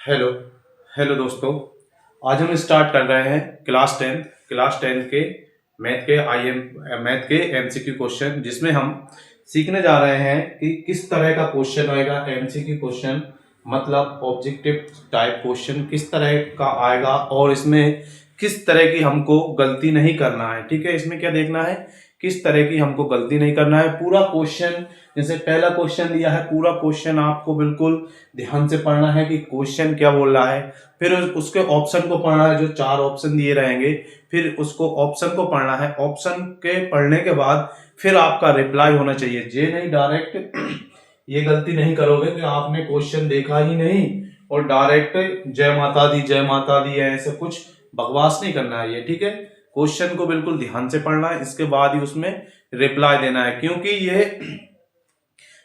Hello hello दोस्तों। आज हम स्टार्ट कर रहे हैं क्लास टेंथ के मैथ के एमसीक्यू क्वेश्चन, जिसमें हम सीखने जा रहे हैं कि किस तरह का क्वेश्चन आएगा। एमसीक्यू क्वेश्चन मतलब ऑब्जेक्टिव टाइप क्वेश्चन किस तरह का आएगा और इसमें किस तरह की हमको गलती नहीं करना है। ठीक है, इसमें क्या देखना है, किस तरह की हमको गलती नहीं करना है। पूरा क्वेश्चन, जैसे पहला क्वेश्चन दिया है, पूरा क्वेश्चन आपको बिल्कुल ध्यान से पढ़ना है कि क्वेश्चन क्या बोल रहा है। फिर उसके ऑप्शन को पढ़ना है, जो 4 ऑप्शन दिए रहेंगे, फिर उसको ऑप्शन को पढ़ना है। ऑप्शन के पढ़ने के बाद फिर आपका रिप्लाई होना चाहिए। ये नहीं डायरेक्ट ये गलती नहीं करोगे कि आपने क्वेश्चन देखा ही नहीं और डायरेक्ट जय माता दी ऐसे कुछ बकवास नहीं करना है ये। ठीक है, क्वेश्चन को बिल्कुल ध्यान से पढ़ना है, इसके बाद ही उसमें रिप्लाई देना है, क्योंकि ये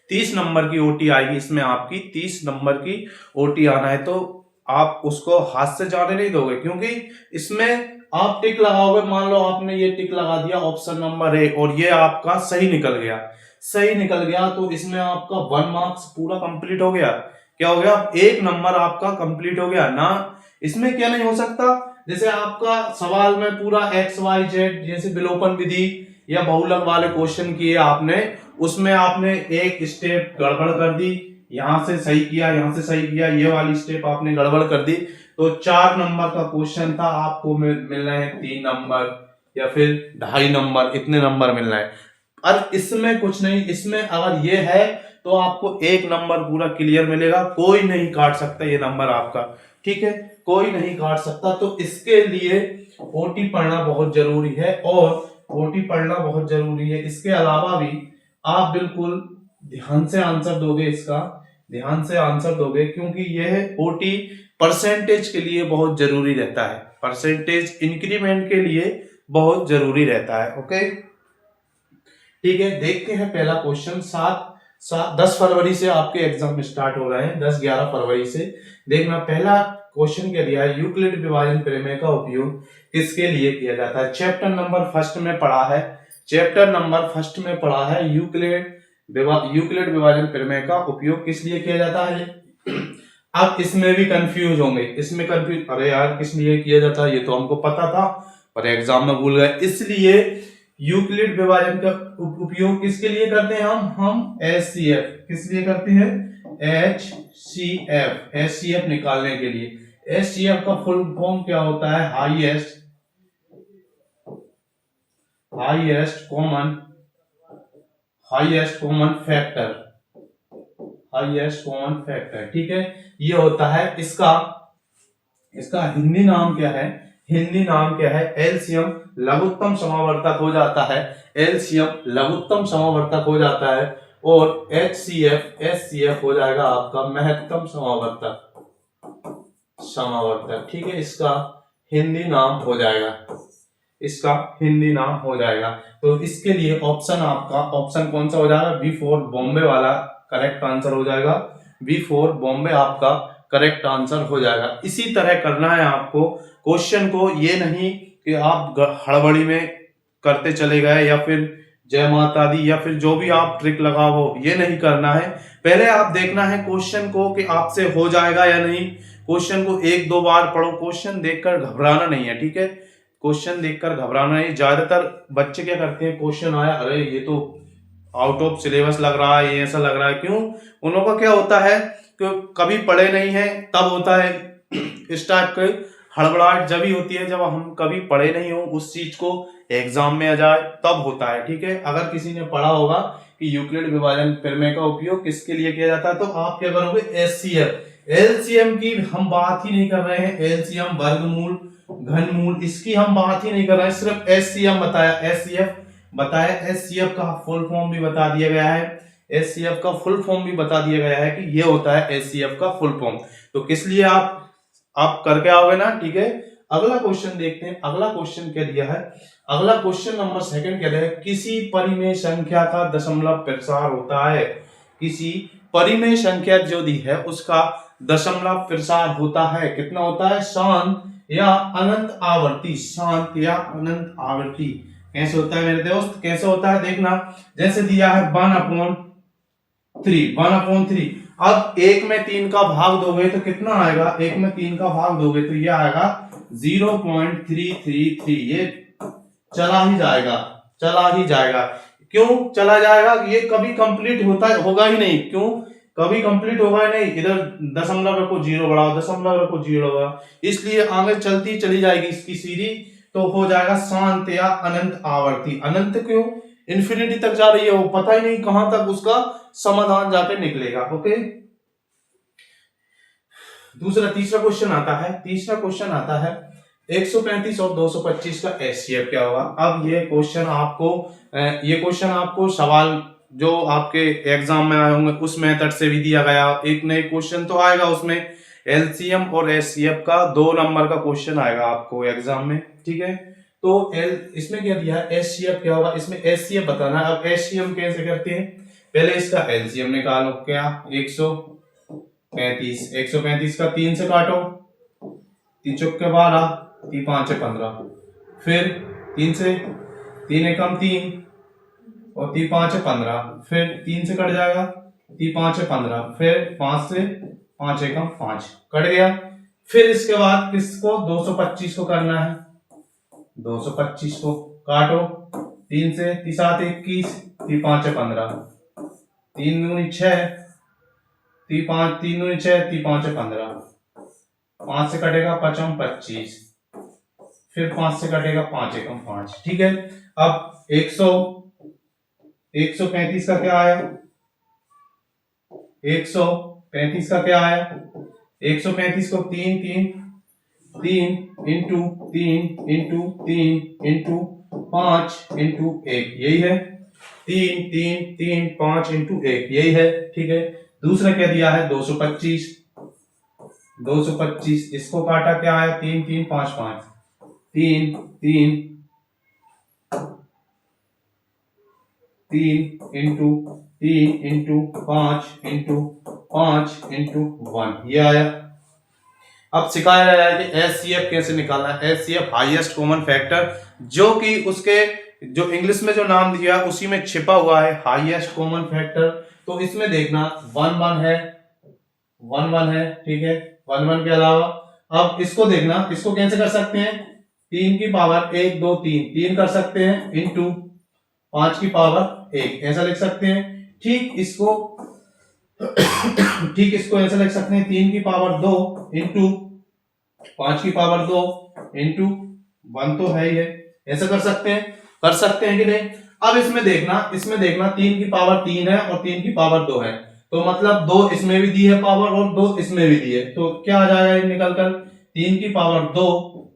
30 नंबर की ओटी आएगी। इसमें आपकी 30 नंबर की ओटी आना है, तो आप उसको हाथ से जाने नहीं दोगे, क्योंकि इसमें आप टिक लगाओगे। मान लो आपने ये टिक लगा दिया ऑप्शन नंबर ए और ये आपका सही निकल गया, तो इसमें आपका 1 मार्क्स पूरा कंप्लीट हो गया। क्या हो गया, 1 नंबर आपका कंप्लीट हो गया ना। इसमें क्या नहीं हो सकता, जैसे आपका सवाल में पूरा एक्स वाई जेड, जैसे विलोपन विधि या बहुलक वाले क्वेश्चन किए आपने, उसमें आपने एक स्टेप गड़बड़ कर दी, यहां से सही किया, यहां से सही किया, ये वाली स्टेप आपने गड़बड़ कर दी, तो 4 नंबर का क्वेश्चन था, आपको मिल रहे हैं 3 नंबर या फिर 2.5 नंबर, इतने नंबर मिल रहे हैं। और इसमें कुछ नहीं, इसमें अगर ये है तो आपको 1 नंबर पूरा क्लियर मिलेगा, कोई नहीं काट सकता ये नंबर आपका। ठीक है, कोई नहीं काट सकता। तो इसके लिए ओटी पढ़ना बहुत जरूरी है, और ओटी पढ़ना बहुत जरूरी है। इसके अलावा भी आप बिल्कुल ध्यान से आंसर दोगे, इसका ध्यान से आंसर दोगे, क्योंकि यह ओटी परसेंटेज के लिए बहुत जरूरी रहता है, परसेंटेज इंक्रीमेंट के लिए बहुत जरूरी रहता है। ओके, ठीक है, देखते हैं पहला क्वेश्चन। 10 फरवरी से आपके एग्जाम स्टार्ट हो रहे हैं, 10-11 फरवरी से। देखना पहला क्वेश्चन क्या दिया है, यूक्लिड विभाजन प्रमेय का उपयोग किसके लिए किया जाता है। चैप्टर नंबर फर्स्ट में पढ़ा है, यूक्लिड विभाजन प्रमेय का उपयोग किस लिए किया जाता है। अब इसमें भी कंफ्यूज होंगे, अरे यार किस लिए किया जाता है, ये तो हमको पता था पर एग्जाम में भूल गए। इसलिए यूक्लिड विभाजन का उपयोग किसके लिए करते हैं, हम एचसीएफ, किस लिए करते हैं, एचसीएफ निकालने के लिए। एचसीएफ का फुल फॉर्म क्या होता है, हाईएस्ट कॉमन फैक्टर। ठीक है, ये होता है इसका हिंदी नाम क्या है, एलसीएम लघुत्तम समावर्तक हो जाता है, और एचसीएफ हो जाएगा आपका महत्तम समावर्तक। ठीक है, इसका हिंदी नाम हो जाएगा, तो इसके लिए ऑप्शन कौन सा हो जाएगा, B4 बॉम्बे वाला करेक्ट आंसर हो जाएगा। B4 बॉम्बे आपका करेक्ट आंसर हो जाएगा। इसी तरह करना है आपको क्वेश्चन को, ये नहीं कि आप हड़बड़ी में करते चले गए या फिर जय माता दी या फिर जो भी आप ट्रिक लगाओ, ये नहीं करना है। पहले आप देखना है क्वेश्चन को कि आपसे हो जाएगा या नहीं। क्वेश्चन को 1-2 बार पढ़ो, क्वेश्चन देखकर घबराना नहीं है। ठीक है, क्वेश्चन देखकर घबराना नहीं। ज्यादातर बच्चे क्या करते हैं, क्वेश्चन आया, अरे ये तो आउट ऑफ सिलेबस लग रहा है, ये ऐसा लग रहा है। क्यों, उन लोगों का क्या होता है कि कभी पढ़े नहीं है, तब होता है इस टाइप के हड़बड़ाहट जब ही होती है, जब हम कभी पढ़े नहीं हो उस चीज को, एग्जाम में आ जाए तब होता है। ठीक है, अगर किसी ने पढ़ा होगा कि यूक्लिड विभाजन प्रमेय का उपयोग किसके लिए किया जाता है, तो आप क्या करोगे, एलसीएम की हम बात ही नहीं कर रहे हैं, एलसीएम वर्गमूल घनमूल इसकी हम बात ही नहीं कर रहे हैं, सिर्फ एचसीएफ बताया, एचसीएफ का फुल फॉर्म भी बता दिया गया है, कि ये होता है एचसीएफ का फुल फॉर्म। तो किस लिए आप करके आओगे ना। ठीक है, अगला क्वेश्चन देखते हैं। अगला क्वेश्चन क्या दिया है, अगला क्वेश्चन नंबर 2 क्या दिया है, किसी परिमेय संख्या का दशमलव प्रसार होता है, किसी परिमेय संख्या जो दी है उसका दशमलव प्रसार होता है, कितना होता है, शांत या अनंत आवृत्ति। कैसे होता है मेरे दोस्त, कैसे होता है देखना, जैसे दिया है 1/3, अब 1 में 3 का भाग दोगे तो कितना आएगा, 1 में 3 का भाग दोगे तो ये आएगा 0.333, ये चला ही जाएगा, चला ही जाएगा। क्यों चला जाएगा, ये कभी कंप्लीट होगा ही नहीं। क्यों कभी कंप्लीट होगा ही नहीं, इधर दशमलव रखो जीरो बढ़ाओ, दशमलव रखो जीरो बढ़ाओ, इसलिए आगे चलती चली जाएगी इसकी सीरी, तो हो जाएगा शांत या अनंत आवर्ती। अनंत क्यों, इन्फिनिटी तक जा रही है, वो पता ही नहीं कहां तक उसका समाधान जाके निकलेगा। ओके, तीसरा क्वेश्चन आता है 135 और 225 का एचसीएफ क्या होगा। अब ये क्वेश्चन आपको सवाल जो आपके एग्जाम में आए होंगे उस मेथड से भी दिया गया, एक नए क्वेश्चन तो आएगा उसमें एलसीएम और एचसीएफ का 2 नंबर का क्वेश्चन आएगा आपको एग्जाम में, ठीक है। तो इसमें क्या दिया है, एचसीएफ क्या होगा, इसमें एचसीएफ बताना है। अब एचसीएफ कैसे करते हैं, पहले इसका एलसीएम निकालो, क्या 135 का 3 से काटो, 3 चौके 12, 3 5 15, फिर 3 से 3 एकम 3 और 3 5 15, फिर 3 से कट जाएगा, 3 5 15, फिर 5 से 5 एकम 5 कट गया। फिर इसके बाद किसको 225 को करना है, 225 को काटो, 3 से 3 7 21, 3 5 15, 3 दूनी 6, 3 5 3 दूनी 6, 3 5 15, 5 से कटेगा 5 25, फिर 5 से कटेगा 5 एकम 5, ठीक है। अब 135 का क्या आया, 135 का क्या आया, 135 को 3 इंटू 5 इंटू 1, यही है, 3 5 इंटू 1, यही है, ठीक है। दूसरा क्या दिया है 225, इसको काटा क्या आया 3 3 5 5, 3 इंटू 5 इंटू 1, ये आया। अब सिखाया जा रहा है कि एचसीएफ कैसे निकालना है। एचसीएफ हाईएस्ट कॉमन फैक्टर, जो कि उसके जो इंग्लिश में जो नाम दिया उसी में छिपा हुआ है, हाईएस्ट कॉमन फैक्टर। तो इसमें देखना 1 1 है, ठीक है, 1 1 के अलावा अब इसको देखना, इसको कैसे कर सकते हैं, 3 की पावर 1 2 3 कर सकते हैं, इंटू 5 की पावर 1, ऐसा लिख सकते हैं। ठीक इसको ऐसा लिख सकते हैं, 3 की पावर 2 इंटू 5 की पावर 2 इंटू 1 तो है ही है, ऐसा कर सकते हैं कि नहीं। अब इसमें देखना 3 की पावर 3 है और 3 की पावर 2 है, तो मतलब 2 इसमें भी दी है पावर और 2 इसमें भी दी है, तो क्या आ जाएगा निकलकर 3 की पावर 2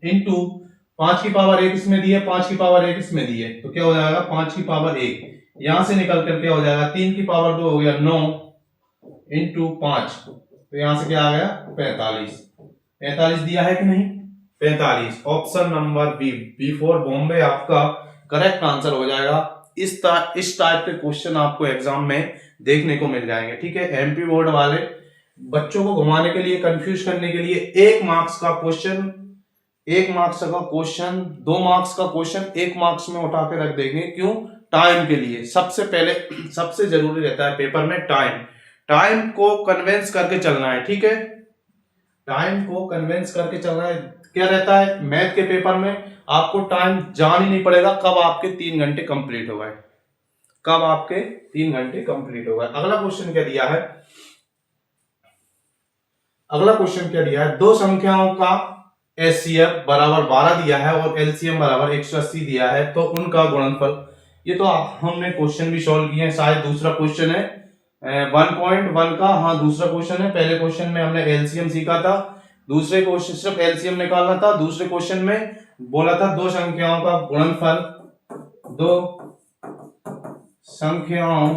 इंटू 5 की पावर 1 इसमें दी है, 5 की पावर 1 इसमें दी है, तो क्या हो जाएगा 5 की पावर 1, यहां से निकल कर क्या हो जाएगा 3 की पावर 2 हो गया 9 इंटू 5, तो यहां से क्या आ गया 45 दिया है कि नहीं, 45। Option number B for Bombay आपका करेक्ट आंसर हो जाएगा। इस टाइप के क्वेश्चन आपको एग्जाम में देखने को मिल जाएंगे, ठीक है। एमपी बोर्ड वाले बच्चों को घुमाने के लिए, कंफ्यूज करने के लिए 1 मार्क्स का क्वेश्चन, 2 मार्क्स का क्वेश्चन 1 मार्क्स में उठा के रख देंगे। क्यों, टाइम के लिए सबसे पहले सबसे जरूरी रहता है पेपर में टाइम को कन्वेंस करके चलना है, ठीक है, टाइम को कन्वेंस करके चलना है। क्या रहता है मैथ के पेपर में, आपको टाइम जान ही नहीं पड़ेगा कब आपके 3 घंटे कंप्लीट हो गए, अगला क्वेश्चन क्या दिया है, 2 संख्याओं का एचसीएफ बराबर 12 दिया है और एलसीएम बराबर 180 दिया है, तो उनका गुणनफल। ये तो हमने क्वेश्चन भी सॉल्व किए हैं, शायद दूसरा क्वेश्चन है 1.1 का, हाँ दूसरा क्वेश्चन है। पहले क्वेश्चन में हमने एलसीएम सीखा था, दूसरे क्वेश्चन सिर्फ एलसीएम निकालना था। दूसरे क्वेश्चन में बोला था 2 संख्याओं का गुणनफल, 2 संख्याओं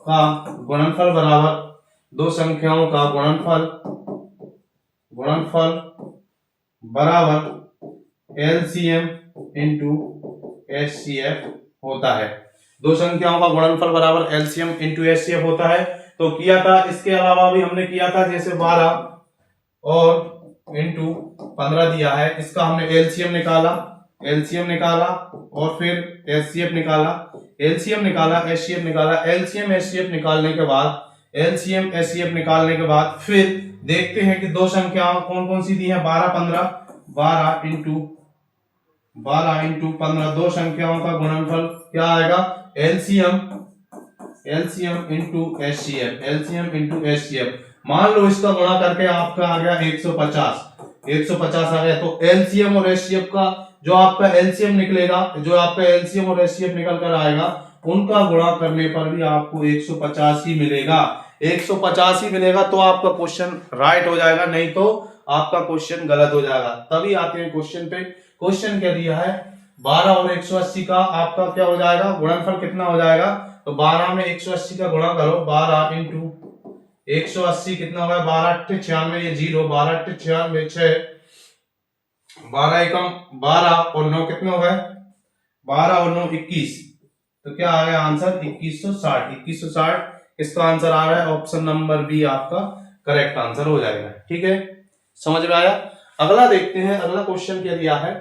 का गुणनफल बराबर 2 संख्याओं का गुणनफल बराबर एलसीएम इंटू एचसीएफ होता है। 2 संख्याओं का गुणनफल बराबर एलसीएम इंटू एचसीएफ होता है, तो किया था। इसके अलावा भी हमने किया था, जैसे 12 और इंटू 15 दिया है, इसका हमने एलसीएम निकाला और फिर एचसीएफ निकाला, एलसीएम निकाला, एचसीएफ निकाला। एलसीएम एचसीएफ निकालने के बाद एलसीएम एचसीएफ निकालने के बाद फिर देखते हैं कि दो संख्याओं कौन कौन सी दी है, 12 15, 12 इंटू 15, दो संख्याओं का गुणनफल क्या आएगा, LCM into HCF, LCM into HCF. मान लो इसका गुणा करके आपका आ गया 150, 150 आ गया, तो एलसीएम और एचसीएफ का जो आपका एलसीएम निकलेगा, जो आपका एलसीएम और एचसीएफ निकल कर आएगा, उनका गुणा करने पर भी आपको 150 ही मिलेगा, 150 ही मिलेगा। तो आपका क्वेश्चन राइट हो जाएगा, नहीं तो आपका क्वेश्चन गलत हो जाएगा। तभी आते हैं क्वेश्चन पे। क्वेश्चन क्या दिया है, 12 और 180 का आपका क्या हो जाएगा, गुणनफल कितना हो जाएगा, तो 12 में 180 का गुणा करो, 12 इंटू 180 कितना होगा, 12 8 96, ये 0, 12 8 96 6, 12 एकम 12 और 9 कितने हो गए, 12 और 9 21, तो क्या आ गया आंसर 2160, 2160 इसका आंसर आ रहा है। ऑप्शन नंबर बी आपका करेक्ट आंसर हो जाएगा। ठीक है, समझ में आया। अगला देखते हैं, अगला क्वेश्चन क्या दिया है,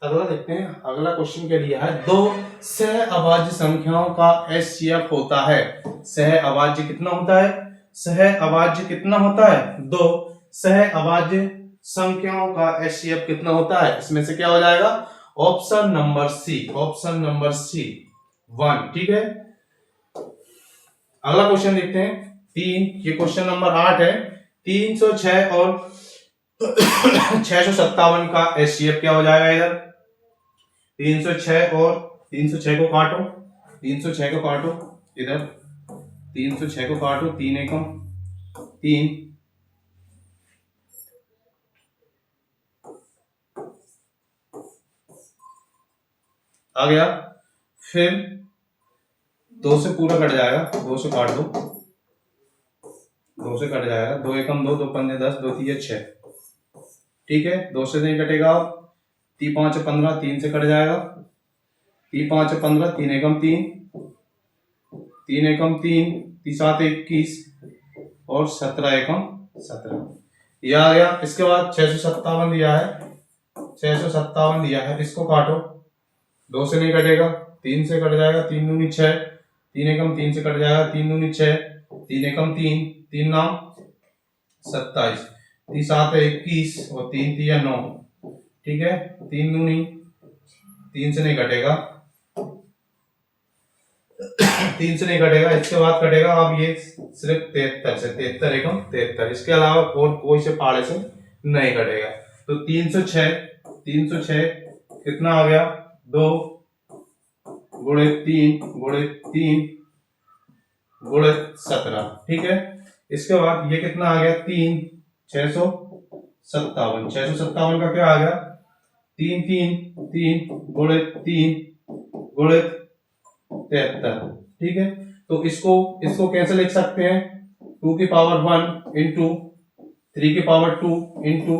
अगला देखते हैं, अगला क्वेश्चन क्या दिया है, दो सह अभाज्य संख्याओं का एचसीएफ होता है। सह अभाज्य कितना होता है, सह अभाज्य कितना होता है, दो सह अभाज्य संख्याओं का एचसीएफ कितना होता है, इसमें से क्या हो जाएगा, option number C, option number C 1। ठीक है, अगला क्वेश्चन देखते हैं 3, ये क्वेश्चन नंबर 8 है। 306 और 657 का एचसीएफ क्या हो जाएगा, इधर 306 और 306 को काटो, 306 को काटो, इधर 306 को काटो, 3 एकम 3, आ गया, फिर 2 से पूरा कट जाएगा, 2 से काट दो, 2 से कट जाएगा, 2 एकम 2, 2 पंजे 10, 2 तीन 6। ठीक है, 2 से नहीं कटेगा, 3 5 15, 3 से कट जाएगा, 3 5 15, 3 एकम 3, 3 एकम 3, 3 7 21 और 17 एकम 17, ये आ गया। इसके बाद 657 दिया है, 657 दिया है, इसको काटो, 2 से नहीं कटेगा, 3 से कट जाएगा, 3 दूनी 6, 3 एकम 3 से कट जाएगा, 3 दूनी 6, 3 एकम 3, 3 नाम 27, 3 7 21 और 3 3 9। ठीक है, 3 दूनी 3 से नहीं कटेगा, 3 से नहीं कटेगा, इसके बाद कटेगा अब ये सिर्फ 73 से, 73 एकम 73, इसके अलावा और कोई से पाड़े से नहीं कटेगा। तो 306, 306 कितना आ गया, 2 गुणे 3 गुणे 3 गुणे 17। ठीक है, इसके बाद ये कितना आ गया, 3 657, 657 का क्या आ गया, 3 3 3 गुणे 3 गुणे 73। ठीक है, तो इसको कैसे लिख सकते हैं, 2 की पावर 1 इंटू 3 की पावर 2 इंटू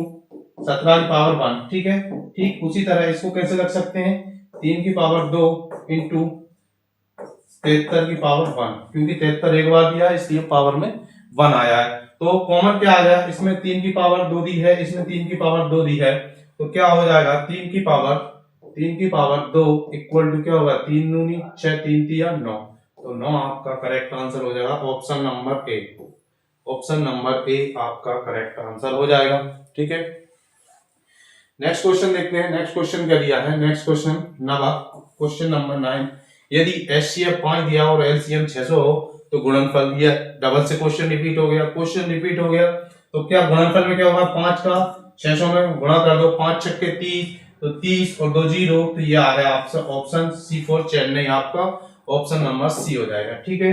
17 की पावर 1। ठीक है, ठीक उसी तरह इसको कैसे रख सकते हैं, 3 की पावर 2 इंटू 73 की पावर 1, क्योंकि 73 एक बार दिया है इसलिए पावर में 1 आया है। तो कॉमन क्या आ गया, इसमें 3 की पावर 2 दी है, इसमें 3 की पावर 2 दी है, तो क्या हो जाएगा, 3 की पावर 2 इक्वल टू क्या होगा, 3 दूनी 6, 3 3 9, तो 9 आपका करेक्ट आंसर हो जाएगा। Option number A, option number A आपका करेक्ट आंसर हो जाएगा। ठीक है, नेक्स्ट क्वेश्चन देखते हैं। नेक्स्ट क्वेश्चन क्या दिया है, नेक्स्ट क्वेश्चन क्वेश्चन नंबर 9, यदि एचसीएफ 5 दिया और एलसीएम 600 हो तो गुणनफल दिया, डबल से क्वेश्चन रिपीट हो गया, क्वेश्चन रिपीट हो गया, तो क्या गुणनफल में क्या होगा, 5 का 600 में गुणा कर दो, 5 छक्के 30, तो 30 और 2 0, तो ये आ गया आपका ऑप्शन सी फॉर चेन्नई, आपका ऑप्शन नंबर सी हो जाएगा। ठीक है,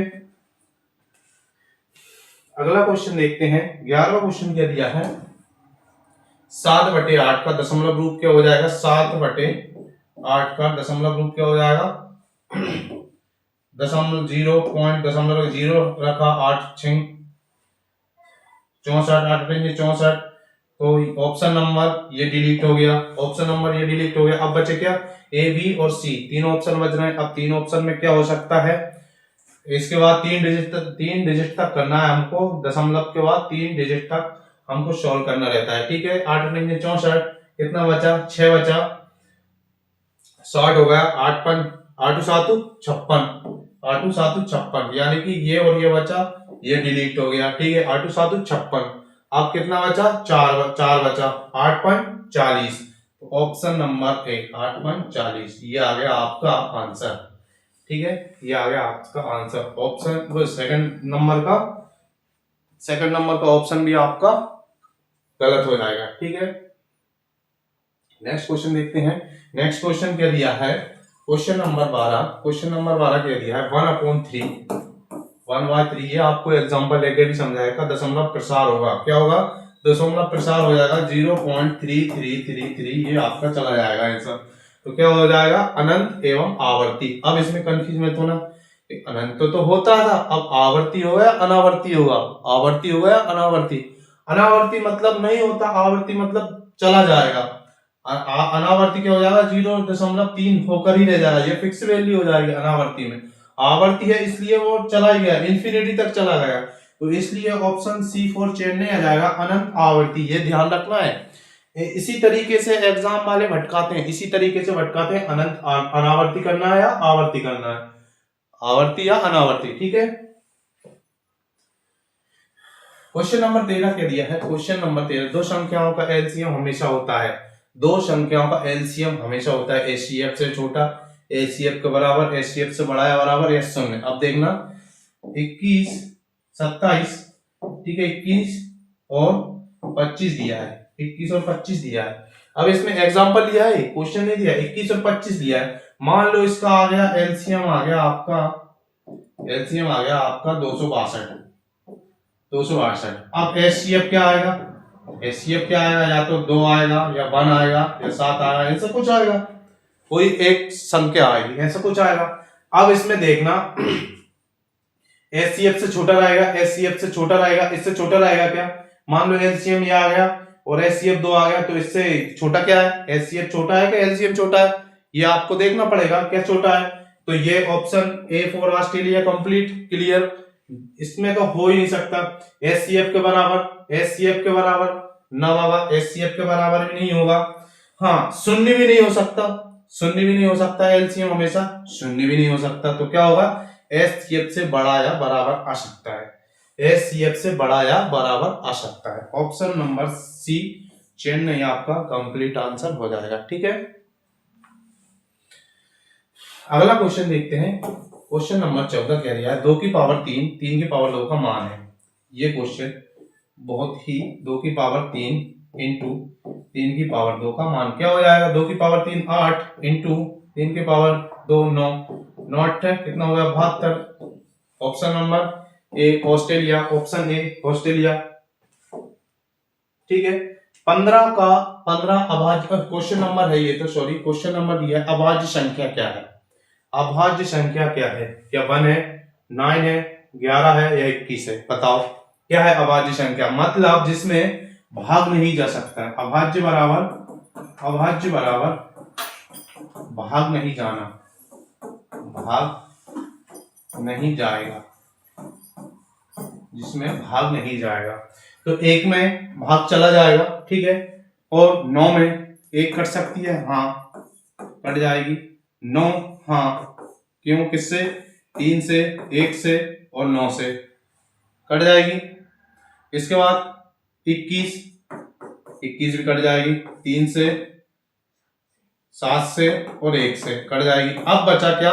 अगला क्वेश्चन देखते हैं। 11वां क्वेश्चन क्या दिया है, 7/8 का दशमलव रूप क्या हो जाएगा, 7/8 का दशमलव रूप क्या हो जाएगा, दशमलव 0.0 रखा, 8 6 64, 8 5 64, तो ऑप्शन नंबर ये डिलीट हो गया, ऑप्शन नंबर ये डिलीट हो गया। अब बचे क्या, ए बी और सी, तीन ऑप्शन बच रहे हैं। अब तीन ऑप्शन में क्या हो सकता है, इसके बाद 3 डिजिट तक करना है हमको, दशमलव के बाद 3 डिजिट तक हमको सॉल्व करना रहता है। ठीक है, 8 8 64, कितना बचा, 6 बचा, 60 हो गया, 8 7 56, 8 7 56, यानी कि ये और ये बचा, ये डिलीट हो गया, ठीक है। 8 7 56, अब कितना बचा, 4 बचा, 8 5 40। ऑप्शन नंबर ए 8 5 40 ये आ गया आपका आंसर, ठीक है। ये आ गया आपका आंसर। ऑप्शन सेकंड नंबर का ऑप्शन भी आपका गलत हो जाएगा, ठीक है। नेक्स्ट क्वेश्चन देखते हैं। नेक्स्ट क्वेश्चन क्या दिया है, क्वेश्चन नंबर 12 क्या दिया है, 1/3 1/3। ये आपको एग्जांपल लेके भी समझाएगा, दशमलव प्रसार होगा, क्या होगा, दशमलव प्रसार हो जाएगा 0.3333, ये आपका चला जाएगा आंसर। तो क्या हो जाएगा, अनंत एवं आवर्ती। अब इसमें कंफ्यूज मत होना, अनंत तो होता था, अब आवर्ती हो गया अनावर्ती होगा, आवर्ती हो गया अनावर्ती। अनावर्ती मतलब नहीं होता, आवर्ती मतलब चला जाएगा। अनावर्ती क्या हो जाएगा, 0.3 होकर ही रह जाएगा, ये फिक्स वैल्यू हो जाएगी अनावर्ती में। आवर्ती है इसलिए वो चला ही गया, इन्फिनिटी तक चला गया, तो इसलिए ऑप्शन सी 4 चेंज नहीं आ जाएगा, अनंत आवर्ती, ये ध्यान रखना है। इसी तरीके से एग्जाम वाले भटकाते हैं, इसी तरीके से भटकाते हैं, अनंत अनावर्ती करना है या आवर्ती करना है, आवर्ती या अनावर्ती, ठीक है। क्वेश्चन नंबर 13 क्या दिया है, क्वेश्चन नंबर 13, दो संख्याओं का एलसीएम हमेशा होता है, दो संख्याओं का एलसीएम हमेशा होता है, एचसीएफ से छोटा, एचसीएफ के बराबर, एचसीएफ से बड़ा या बराबर या शून्य। अब देखना 21 27, ठीक है, 21 और 25 दिया है, 21 और 25 दिया है। अब इसमें एग्जांपल दिया है, क्वेश्चन नहीं दिया, 21 और 25 दिया है। मान लो इसका आ गया एलसीएम, आ गया आपका एलसीएम आ गया आपका 262। अब एचसीएफ क्या आएगा, एचसीएफ क्या आएगा, या तो 2 आएगा या 1 आएगा या 7 आएगा, ऐसा कुछ आएगा, कोई एक संख्या आएगी, ऐसा कुछ आएगा। अब इसमें देखना एचसीएफ से छोटा रहेगा, एचसीएफ से छोटा रहेगा, इससे छोटा रहेगा क्या, मान लो एलसीएम ये आ गया और एचसीएफ 2 आ गया, तो इससे छोटा क्या है, एचसीएफ छोटा है कि एलसीएम छोटा है, ये आपको देखना पड़ेगा क्या छोटा है। तो ये option A for Australia complete clear, इसमें तो हो ही नहीं सकता। एचसीएफ के बराबर ना बाबा, एचसीएफ के बराबर भी नहीं होगा। हाँ, शून्य भी नहीं हो सकता, एलसीएम हमेशा शून्य भी नहीं हो सकता। तो क्या होगा, एचसीएफ से बड़ा या बराबर आ सकता है, एचसीएफ से बड़ा या बराबर आ सकता है। ऑप्शन नंबर सी चेन्नई आपका कंप्लीट आंसर हो जाएगा, ठीक है। अगला क्वेश्चन देखते हैं, क्वेश्चन नंबर 14 कह रहा है 2 की पावर 3 3 की पावर 2 का मान है। ये क्वेश्चन बहुत ही, 2 की पावर 3 इंटू 3 की पावर 2 का मान क्या हो जाएगा, 2 की पावर 3 8 इंटू 3 की पावर 2 9, 9 कितना हो गया 72। Option number A Australia, option A Australia, ठीक है। 15 अभाज्य क्वेश्चन नंबर है ये, तो सॉरी क्वेश्चन नंबर दिया है, अभाज्य संख्या क्या है, अभाज्य संख्या क्या है, क्या 1 है, 9 है, 11 है या 21 है, बताओ क्या है अभाज्य संख्या, मतलब जिसमें भाग नहीं जा सकता है। अभाज्य बराबर भाग नहीं जाना, भाग नहीं जाएगा, जिसमें भाग नहीं जाएगा। तो 1 में भाग चला जाएगा, ठीक है, और 9 में 1 कट सकती है, हाँ कट जाएगी 9, हाँ क्यों, किससे, 3 से, 1 से और 9 से कट जाएगी। इसके बाद 21 भी कट जाएगी, 3 से, 7 से और 1 से कट जाएगी। अब बचा क्या,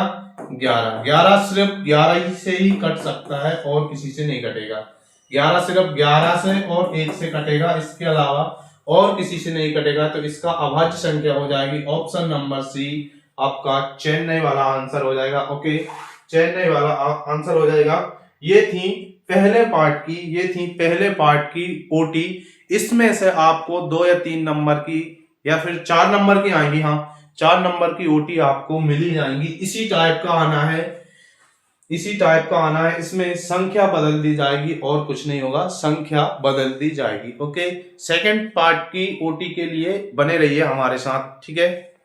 11 सिर्फ 11 से ही कट सकता है और किसी से नहीं कटेगा, 11 सिर्फ 11 से और 1 से कटेगा, इसके अलावा और किसी से नहीं कटेगा। तो इसका अभाज्य संख्या हो जाएगी ऑप्शन नंबर सी आपका चेन्नई वाला आंसर हो जाएगा। ओके, चेन्नई वाला आंसर हो जाएगा। ये थी पहले पार्ट की ओटी। इसमें से आपको 2 या 3 नंबर की या फिर 4 नंबर की आएंगी, हाँ 4 नंबर की ओटी आपको मिली जाएंगी। इसी टाइप का आना है, इसमें संख्या बदल दी जाएगी और कुछ नहीं होगा, संख्या बदल दी जाएगी। ओके, सेकंड पार्ट की ओटी के लिए बने रहिए हमारे साथ, ठीक है।